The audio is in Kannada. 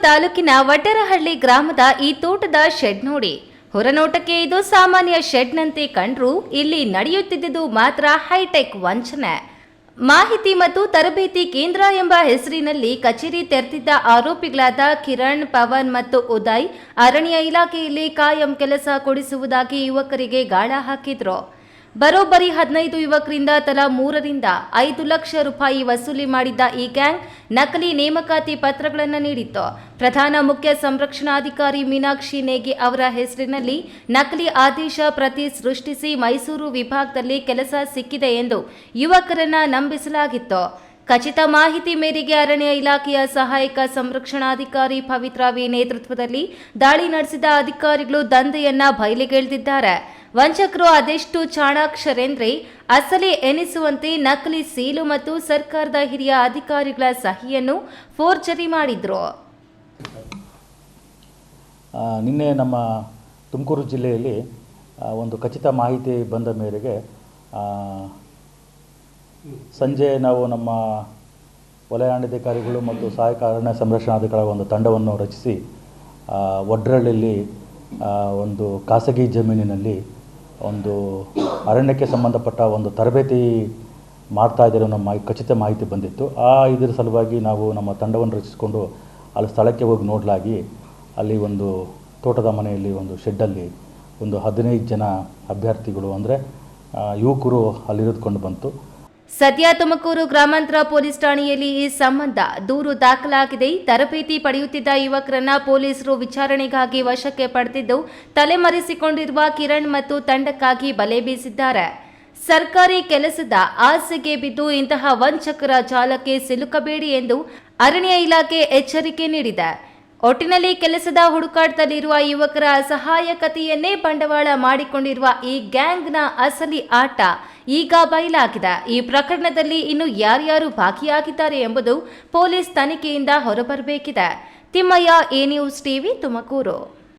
ತಾಲೂಕಿನ ವಡ್ಡರಹಳ್ಳಿ ಗ್ರಾಮದ ಈ ತೋಟದ ಶೆಡ್ ನೋಡಿ. ಹೊರನೋಟಕ್ಕೆ ಇದು ಸಾಮಾನ್ಯ ಶೆಡ್ನಂತೆ ಕಂಡ್ರೂ ಇಲ್ಲಿ ನಡೆಯುತ್ತಿದ್ದುದು ಮಾತ್ರ ಹೈಟೆಕ್ ವಂಚನೆ. ಮಾಹಿತಿ ಮತ್ತು ತರಬೇತಿ ಕೇಂದ್ರ ಎಂಬ ಹೆಸರಿನಲ್ಲಿ ಕಚೇರಿ ತೆರೆದಿದ್ದ ಆರೋಪಿಗಳಾದ ಕಿರಣ್, ಪವನ್ ಮತ್ತು ಉದಯ್ ಅರಣ್ಯ ಇಲಾಖೆಯಲ್ಲಿ ಕಾಯಂ ಕೆಲಸ ಕೊಡಿಸುವುದಾಗಿ ಯುವಕರಿಗೆ ಗಾಳ ಹಾಕಿದ್ರು. ಬರೋಬ್ಬರಿ 15 ಯುವಕರಿಂದ ತಲಾ 3 ರಿಂದ 5 ಲಕ್ಷ ರೂಪಾಯಿ ವಸೂಲಿ ಮಾಡಿದ್ದ ಈ ಗ್ಯಾಂಗ್ ನಕಲಿ ನೇಮಕಾತಿ ಪತ್ರಗಳನ್ನು ನೀಡಿತ್ತು. ಪ್ರಧಾನ ಮುಖ್ಯ ಸಂರಕ್ಷಣಾಧಿಕಾರಿ ಮೀನಾಕ್ಷಿ ನೇಗಿ ಅವರ ಹೆಸರಿನಲ್ಲಿ ನಕಲಿ ಆದೇಶ ಪ್ರತಿ ಸೃಷ್ಟಿಸಿ ಮೈಸೂರು ವಿಭಾಗದಲ್ಲಿ ಕೆಲಸ ಸಿಕ್ಕಿದೆ ಎಂದು ಯುವಕರನ್ನ ನಂಬಿಸಲಾಗಿತ್ತು. ಖಚಿತ ಮಾಹಿತಿ ಮೇರೆಗೆ ಅರಣ್ಯ ಇಲಾಖೆಯ ಸಹಾಯಕ ಸಂರಕ್ಷಣಾಧಿಕಾರಿ ಪವಿತ್ರ ವಿ ನೇತೃತ್ವದಲ್ಲಿ ದಾಳಿ ನಡೆಸಿದ ಅಧಿಕಾರಿಗಳು ದಂಧೆಯನ್ನ ಬಯಲಿಗೆಳೆದಿದ್ದಾರೆ. ವಂಚಕರು ಅದೆಷ್ಟು ಚಾಣಾಕ್ಷರೆಂದ್ರೆ ಅಸಲಿ ಎನಿಸುವಂತೆ ನಕಲಿ ಸೀಲು ಮತ್ತು ಸರ್ಕಾರದ ಹಿರಿಯ ಅಧಿಕಾರಿಗಳ ಸಹಿಯನ್ನು ಫೋರ್ಜರಿ ಮಾಡಿದ್ರು. ನಿನ್ನೆ ನಮ್ಮ ತುಮಕೂರು ಜಿಲ್ಲೆಯಲ್ಲಿ ಒಂದು ಖಚಿತ ಮಾಹಿತಿ ಬಂದ ಮೇರೆಗೆ ಸಂಜೆ ನಾವು ನಮ್ಮ ವಲಯಾರಣ್ಯಾಧಿಕಾರಿಗಳು ಮತ್ತು ಸಹಾಯಕ ಅರಣ್ಯ ಸಂರಕ್ಷಣಾಧಿಕಾರಿಗಳ ಒಂದು ತಂಡವನ್ನು ರಚಿಸಿ ವಡ್ಡರಹಳ್ಳಿಯಲ್ಲಿ ಒಂದು ಖಾಸಗಿ ಜಮೀನಿನಲ್ಲಿ ಒಂದು ಅರಣ್ಯಕ್ಕೆ ಸಂಬಂಧಪಟ್ಟ ಒಂದು ತರಬೇತಿ ಮಾಡ್ತಾ ಇದ್ದರೆ ನಮ್ಮ ಖಚಿತ ಮಾಹಿತಿ ಬಂದಿತ್ತು. ಇದರ ಸಲುವಾಗಿ ನಾವು ನಮ್ಮ ತಂಡವನ್ನು ರಚಿಸಿಕೊಂಡು ಅಲ್ಲಿ ಸ್ಥಳಕ್ಕೆ ಹೋಗಿ ನೋಡಲಾಗಿ ಅಲ್ಲಿ ಒಂದು ತೋಟದ ಮನೆಯಲ್ಲಿ ಒಂದು ಶೆಡ್ಡಲ್ಲಿ ಒಂದು 15 ಜನ ಅಭ್ಯರ್ಥಿಗಳು ಅಂದರೆ ಯುವಕರು ಅಲ್ಲಿರೋದ್ಕೊಂಡು ಬಂತು. ಸದ್ಯ ತುಮಕೂರು ಗ್ರಾಮಾಂತರ ಪೊಲೀಸ್ ಠಾಣೆಯಲ್ಲಿ ಈ ಸಂಬಂಧ ದೂರು ದಾಖಲಾಗಿದೆ. ತರಬೇತಿ ಪಡೆಯುತ್ತಿದ್ದ ಯುವಕರನ್ನ ಪೊಲೀಸರು ವಿಚಾರಣೆಗಾಗಿ ವಶಕ್ಕೆ ಪಡೆದಿದ್ದು ತಲೆಮರೆಸಿಕೊಂಡಿರುವ ಕಿರಣ್ ಮತ್ತು ತಂಡಕ್ಕಾಗಿ ಬಲೆ ಬೀಸಿದ್ದಾರೆ. ಸರ್ಕಾರಿ ಕೆಲಸದ ಆಸೆಗೆ ಬಿದ್ದು ಇಂತಹ ವಂಚಕರ ಜಾಲಕ್ಕೆ ಸಿಲುಕಬೇಡಿ ಎಂದು ಅರಣ್ಯ ಇಲಾಖೆ ಎಚ್ಚರಿಕೆ ನೀಡಿದೆ. ಒಟ್ಟಿನಲ್ಲಿ ಕೆಲಸದ ಹುಡುಕಾಟದಲ್ಲಿರುವ ಯುವಕರ ಅಸಹಾಯಕತೆಯನ್ನೇ ಬಂಡವಾಳ ಮಾಡಿಕೊಂಡಿರುವ ಈ ಗ್ಯಾಂಗ್ನ ಅಸಲಿ ಆಟ ಈಗ ಬಯಲಾಗಿದೆ. ಈ ಪ್ರಕರಣದಲ್ಲಿ ಇನ್ನು ಯಾರ್ಯಾರು ಭಾಗಿಯಾಗಿದ್ದಾರೆ ಎಂಬುದು ಪೊಲೀಸ್ ತನಿಖೆಯಿಂದ ಹೊರಬರಬೇಕಿದೆ. Timmayya, A news TV, Tumakuru.